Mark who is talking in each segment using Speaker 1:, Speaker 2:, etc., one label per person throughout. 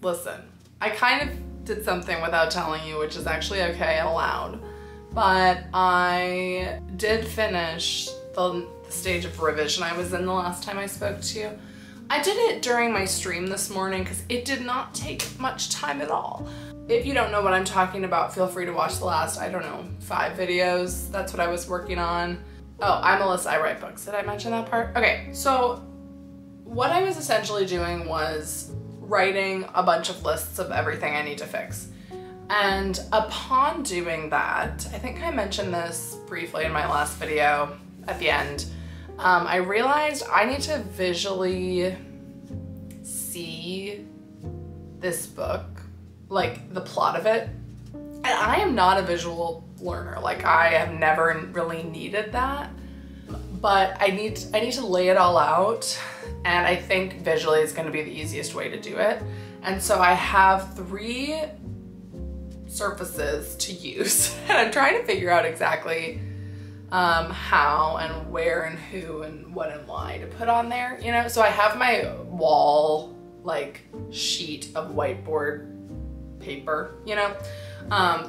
Speaker 1: listen, I kind of did something without telling you, which is actually okay and allowed, but I did finish the stage of revision I was in the last time I spoke to you. I did it during my stream this morning because it did not take much time at all. If you don't know what I'm talking about, feel free to watch the last, I don't know, 5 videos. That's what I was working on. Oh, I'm Melissa, I write books. Did I mention that part? Okay, so what I was essentially doing was writing a bunch of lists of everything I need to fix. And upon doing that, I think I mentioned this briefly in my last video at the end, I realized I need to visually see this book, like the plot of it. And I am not a visual learner. Like, I have never really needed that, but I need to lay it all out. And I think visually is going to be the easiest way to do it. And so I have 3 surfaces to use. And I'm trying to figure out exactly how and where and who and what and why to put on there, you know? So I have my wall, like, sheet of whiteboard paper, you know?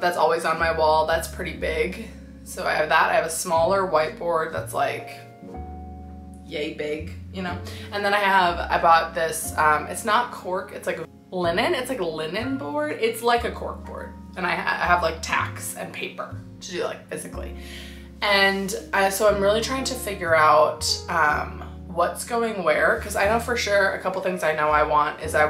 Speaker 1: That's always on my wall. That's pretty big. So I have that. I have a smaller whiteboard that's like yay big, you know? And then I bought this, it's not cork, it's like linen. It's like a linen board. It's like a cork board. And I have like tacks and paper to do, like, physically. And so I'm really trying to figure out what's going where, because I know for sure a couple things I know I want is I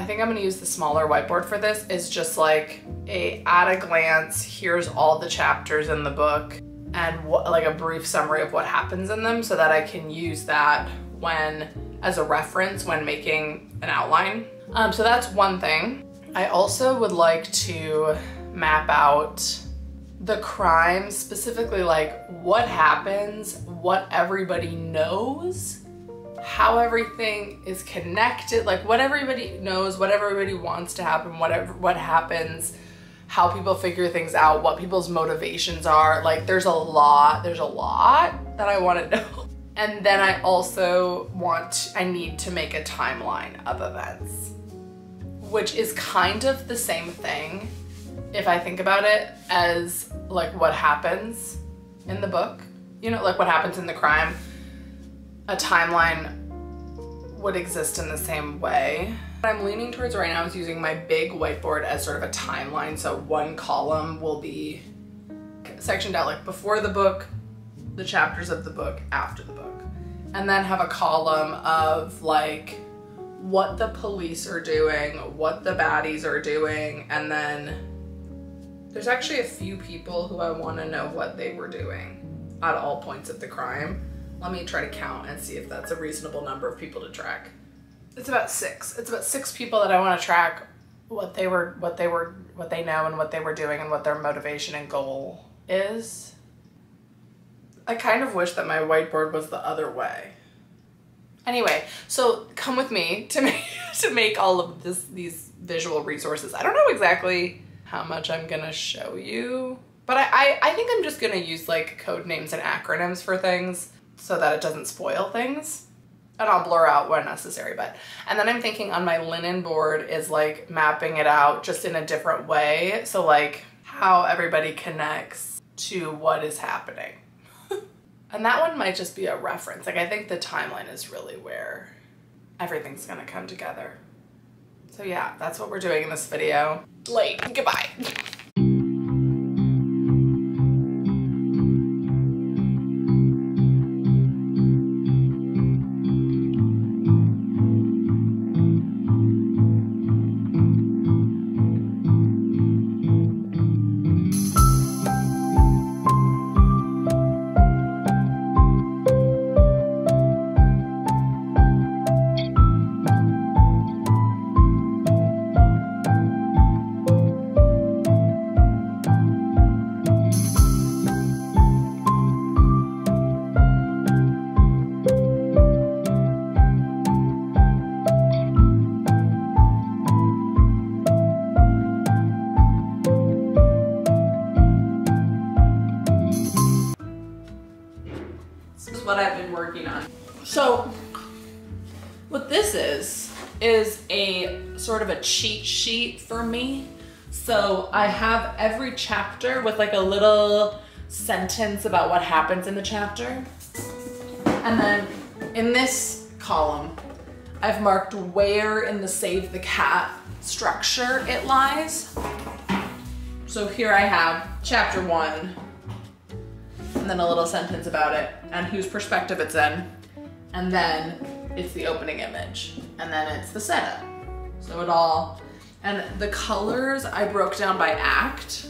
Speaker 1: think I'm gonna use the smaller whiteboard for this. Is just like at a glance, here's all the chapters in the book and like a brief summary of what happens in them, so that I can use that as a reference when making an outline. So that's one thing. I also would like to map out the crime, specifically like what happens, what everybody knows, how everything is connected, like what everybody knows, what everybody wants to happen, what happens, how people figure things out, what people's motivations are. Like there's a lot that I want to know. And then I also I need to make a timeline of events, which is kind of the same thing, if I think about it, as like what happens in the book, you know, like what happens in the crime. A timeline would exist in the same way. What I'm leaning towards right now is using my big whiteboard as sort of a timeline. So one column will be sectioned out like before the book, the chapters of the book, after the book, and then have a column of like what the police are doing, what the baddies are doing, and then there's actually a few people who I want to know what they were doing at all points of the crime. Let me try to count and see if that's a reasonable number of people to track. It's about 6. It's about 6 people that I want to track what they know and what they were doing and what their motivation and goal is. I kind of wish that my whiteboard was the other way. Anyway, so come with me to make all of these visual resources. I don't know exactly how much I'm gonna show you, but I think I'm just gonna use like code names and acronyms for things so that it doesn't spoil things, and I'll blur out when necessary. And then I'm thinking on my linen board is like mapping it out just in a different way, so like how everybody connects to what is happening. And that one might just be a reference. Like I think the timeline is really where everything's gonna come together. So yeah, that's what we're doing in this video. Late, goodbye. sort of a cheat sheet for me. So I have every chapter with like a little sentence about what happens in the chapter. And then in this column, I've marked where in the Save the Cat structure it lies. So here I have chapter 1, and then a little sentence about it, and whose perspective it's in. And then it's the opening image, and then it's the setup. So it all, and the colors I broke down by act.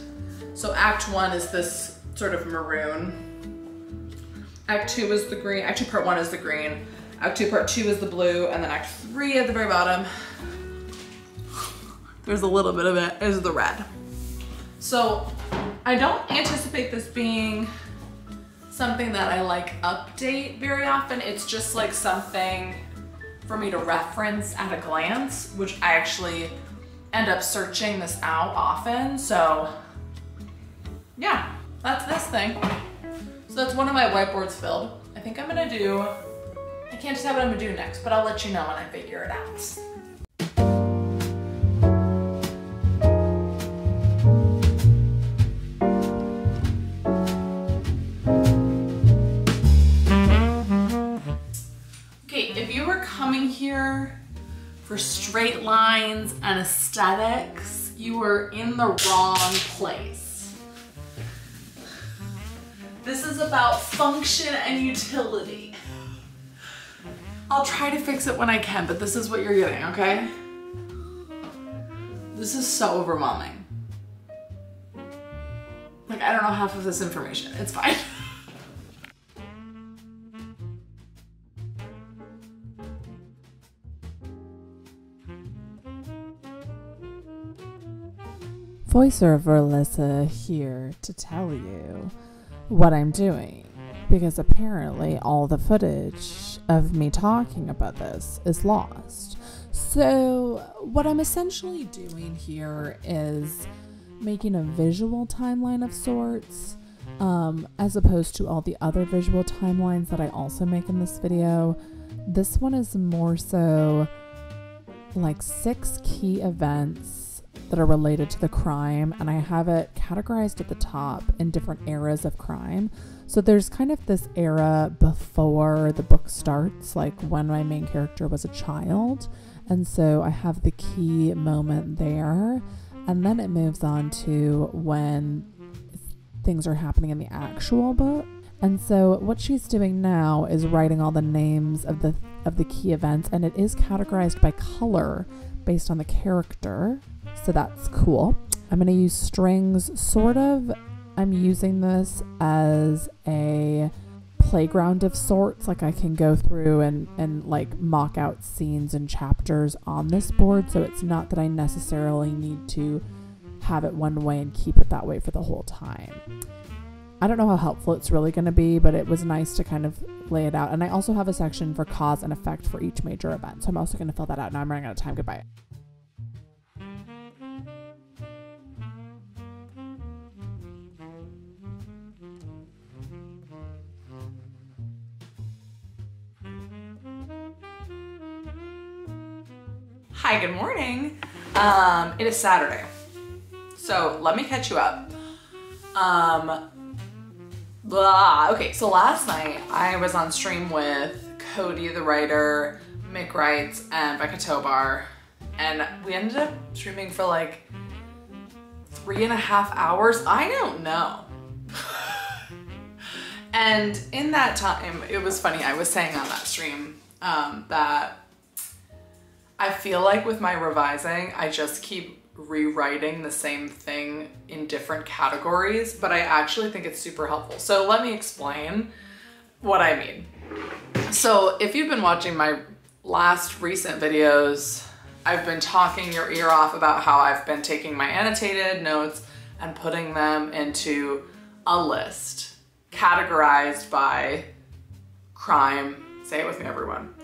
Speaker 1: So act 1 is this sort of maroon. Act 2 is the green, Act 2 part 1 is the green. Act 2 part 2 is the blue, and then Act 3 at the very bottom, there's a little bit of it, is the red. So I don't anticipate this being something that I like update very often. It's just like something for me to reference at a glance, which I actually end up searching this out often. So yeah, that's this thing. So that's one of my whiteboards filled. I think I'm gonna do, I can't decide what I'm gonna do next, but I'll let you know when I figure it out. Coming here for straight lines and aesthetics, you were in the wrong place. This is about function and utility. I'll try to fix it when I can, but this is what you're getting, okay? This is so overwhelming. Like, I don't know half of this information. It's fine.
Speaker 2: Voiceover Alyssa here to tell you what I'm doing, because apparently all the footage of me talking about this is lost. So what I'm essentially doing here is making a visual timeline of sorts, as opposed to all the other visual timelines that I also make in this video. This one is more so like 6 key events that are related to the crime, and I have it categorized at the top in different eras of crime. So there's kind of this era before the book starts, like when my main character was a child, and so I have the key moment there, and then it moves on to when things are happening in the actual book. And so what she's doing now is writing all the names of the key events, and it is categorized by color based on the character. So that's cool. I'm going to use strings, sort of. I'm using this as a playground of sorts. Like I can go through and like mock out scenes and chapters on this board. So it's not that I necessarily need to have it one way and keep it that way for the whole time. I don't know how helpful it's really going to be, but it was nice to kind of lay it out. And I also have a section for cause and effect for each major event. So I'm also going to fill that out. Now I'm running out of time. Goodbye.
Speaker 1: Hi, good morning. It is Saturday. So let me catch you up. Okay, so last night I was on stream with Cody, the writer, Mick Wrights, and Becca Tobar, and we ended up streaming for like 3.5 hours. I don't know. And in that time, it was funny, I was saying on that stream that I feel like with my revising, I just keep rewriting the same thing in different categories, but I actually think it's super helpful. So let me explain what I mean. So if you've been watching my last recent videos, I've been talking your ear off about how I've been taking my annotated notes and putting them into a list categorized by crime. Say it with me, everyone.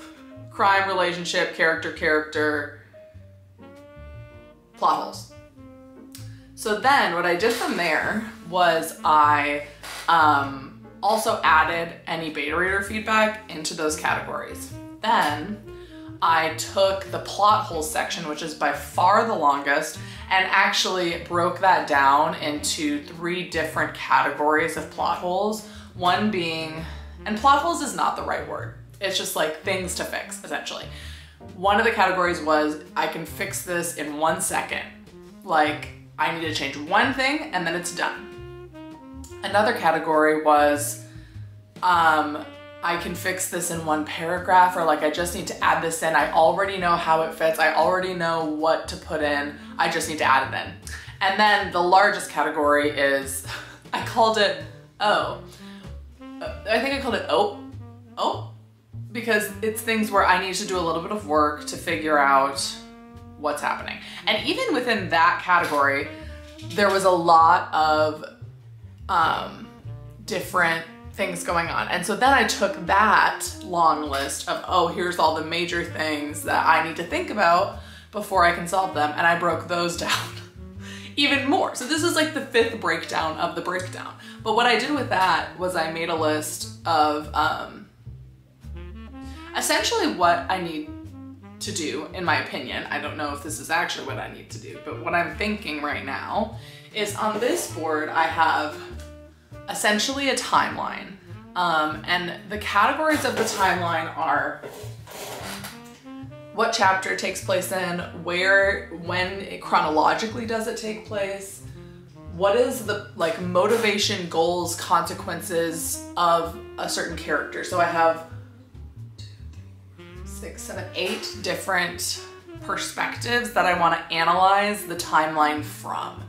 Speaker 1: Crime, relationship, character, plot holes. So then what I did from there was I also added any beta reader feedback into those categories. Then I took the plot holes section, which is by far the longest, and actually broke that down into 3 different categories of plot holes. One being, and plot holes is not the right word, it's just like things to fix, essentially. One of the categories was, I can fix this in 1 second. Like, I need to change one thing and then it's done. Another category was, I can fix this in 1 paragraph, or like I just need to add this in. I already know how it fits. I already know what to put in. I just need to add it in. And then the largest category is, I called it I think I called it because it's things where I need to do a little bit of work to figure out what's happening. And even within that category, there was a lot of different things going on. And so then I took that long list of, oh, here's all the major things that I need to think about before I can solve them, and I broke those down even more. So this is like the 5th breakdown of the breakdown. But what I did with that was I made a list of essentially what I need to do, in my opinion. I don't know if this is actually what I need to do, but what I'm thinking right now is, on this board I have essentially a timeline, and the categories of the timeline are what chapter it takes place in, where, when chronologically does it take place, what is the like motivation, goals, consequences of a certain character. So I have 6, 7, 8 different perspectives that I want to analyze the timeline from.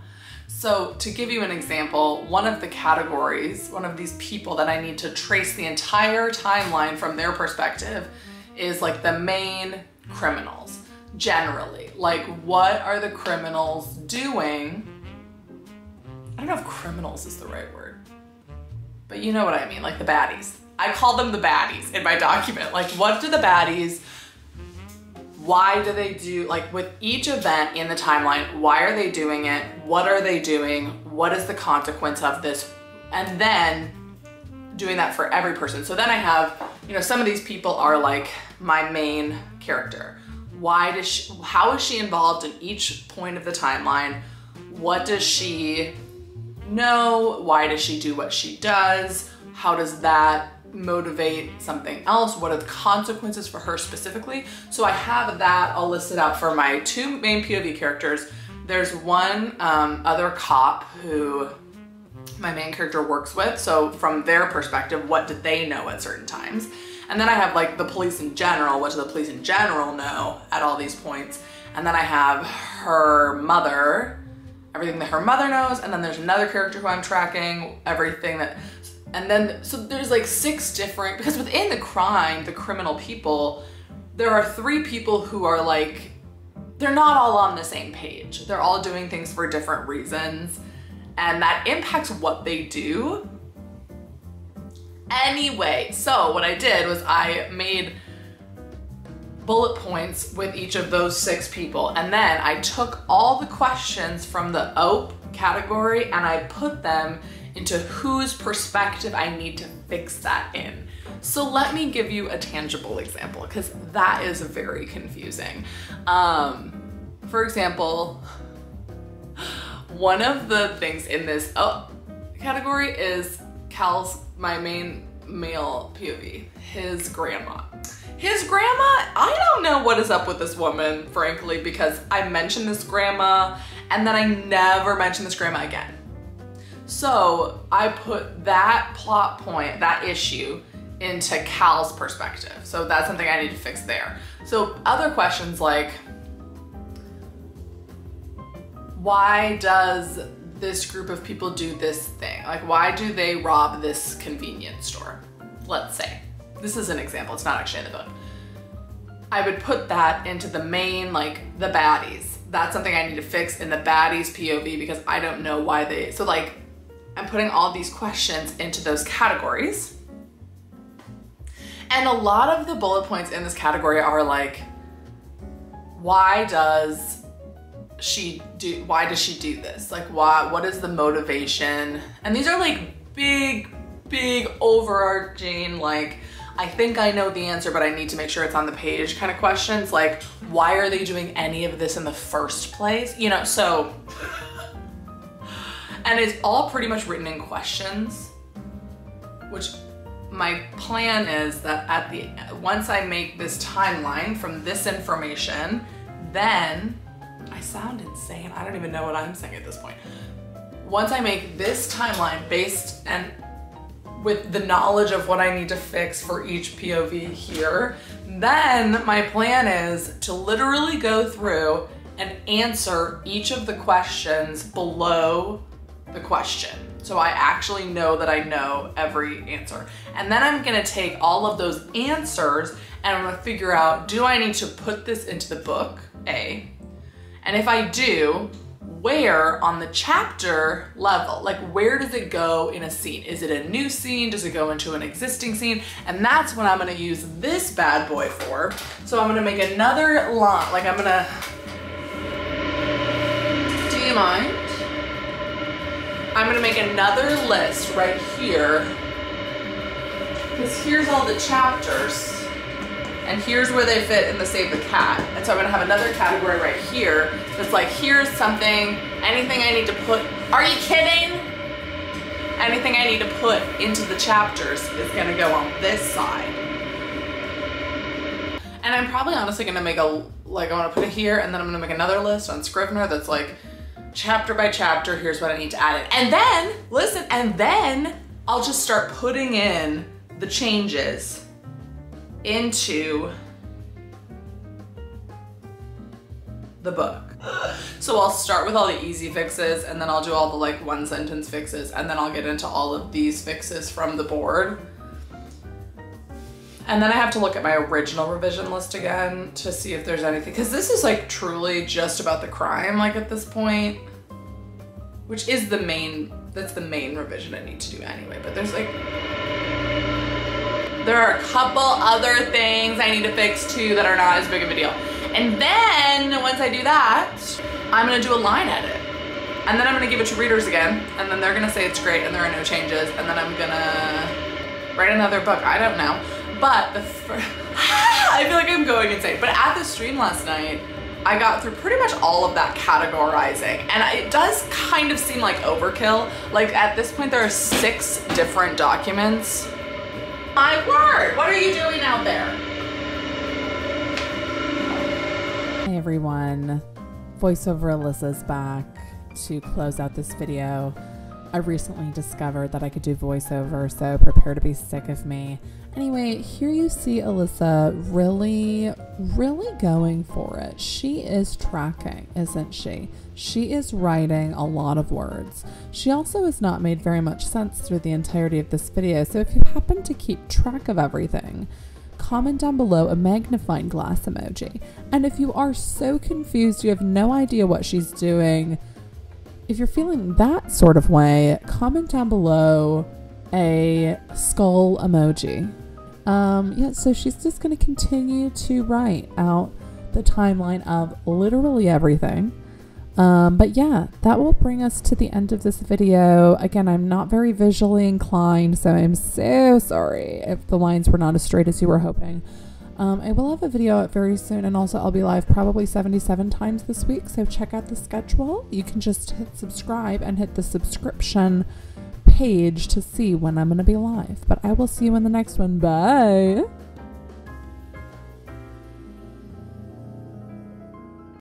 Speaker 1: So to give you an example, one of the categories, one of these people that I need to trace the entire timeline from their perspective is like the main criminals. Generally, like, what are the criminals doing? I don't know if criminals is the right word, but you know what I mean, like the baddies. I call them the baddies in my document. Like, what do the baddies, why do they do, like with each event in the timeline, why are they doing it? What are they doing? What is the consequence of this? And then doing that for every person. So then I have, you know, some of these people are like my main character. Why does she, how is she involved in each point of the timeline? What does she know? Why does she do what she does? How does that motivate something else? What are the consequences for her specifically? So I have that all listed out for my 2 main POV characters. There's one other cop who my main character works with. So from their perspective, what did they know at certain times? And then I have like the police in general, what do the police in general know at all these points? And then I have her mother, everything that her mother knows. And then there's another character who I'm tracking, everything that, and then, so there's like 6 different, because within the crime, the criminal people, there are 3 people who are like, they're not all on the same page. They're all doing things for different reasons, and that impacts what they do. Anyway, so what I did was I made bullet points with each of those 6 people, and then I took all the questions from the OPE category and I put them into whose perspective I need to fix that in. So let me give you a tangible example, because that is very confusing. For example, one of the things in this category is my main male POV, his grandma. His grandma, I don't know what is up with this woman, frankly, because I mentioned this grandma and then I never mentioned this grandma again. So I put that plot point, that issue, into Cal's perspective. So that's something I need to fix there. So other questions like, why does this group of people do this thing? Like, why do they rob this convenience store? Let's say. This is an example, it's not actually in the book. I would put that into the main, like the baddies. That's something I need to fix in the baddies POV because I don't know why they, so like, I'm putting all these questions into those categories. And a lot of the bullet points in this category are like, why does she do this? Like, what is the motivation? And these are like big overarching, like, I think I know the answer, but I need to make sure it's on the page kind of questions. Like, why are they doing any of this in the first place? You know, so, and it's all pretty much written in questions, which my plan is that once I make this timeline from this information, then, I sound insane. I don't even know what I'm saying at this point. Once I make this timeline based and with the knowledge of what I need to fix for each POV here, then my plan is to literally go through and answer each of the questions below the question. So I actually know that I know every answer. And then I'm gonna take all of those answers and I'm gonna figure out, do I need to put this into the book, A? And if I do, where on the chapter level, like where does it go in a scene? Is it a new scene? Does it go into an existing scene? And that's what I'm gonna use this bad boy for. So I'm gonna make another line, like I'm gonna, do you mind? I'm gonna make another list right here, because here's all the chapters. And here's where they fit in the Save the Cat. And so I'm gonna have another category right here that's like, here's something, anything I need to put, are you kidding? Anything I need to put into the chapters is gonna go on this side. And I'm probably honestly gonna make I wanna put it here, and then I'm gonna make another list on Scrivener that's like, chapter by chapter, here's what I need to add in. And then, listen, and then I'll just start putting in the changes into the book. So I'll start with all the easy fixes, and then I'll do all the like one sentence fixes, and then I'll get into all of these fixes from the board. And then I have to look at my original revision list again to see if there's anything, because this is like truly just about the crime, like at this point, which is that's the main revision I need to do anyway, but there's like, there are a couple other things I need to fix too that are not as big of a deal. And then once I do that, I'm gonna do a line edit. And then I'm gonna give it to readers again, and then they're gonna say it's great and there are no changes, and then I'm gonna write another book, I don't know. But I feel like I'm going insane. But at the stream last night, I got through pretty much all of that categorizing, and it does kind of seem like overkill. Like at this point, there are 6 different documents. My word, what are you doing out there?
Speaker 2: Hey everyone, voiceover Alyssa's back to close out this video. I recently discovered that I could do voiceover, so prepare to be sick of me. Anyway, here you see Alyssa really going for it. She is tracking, isn't she? She is writing a lot of words. She also has not made very much sense through the entirety of this video, so if you happen to keep track of everything, comment down below a magnifying glass emoji. And if you are so confused you have no idea what she's doing, if you're feeling that sort of way, comment down below a skull emoji. Yeah, so she's just going to continue to write out the timeline of literally everything. But yeah, that will bring us to the end of this video. Again, I'm not very visually inclined, so I'm so sorry if the lines were not as straight as you were hoping. I will have a video out very soon, and also I'll be live probably 77 times this week, so check out the schedule. You can just hit subscribe and hit the subscription page to see when I'm going to be live. But I will see you in the next one. Bye!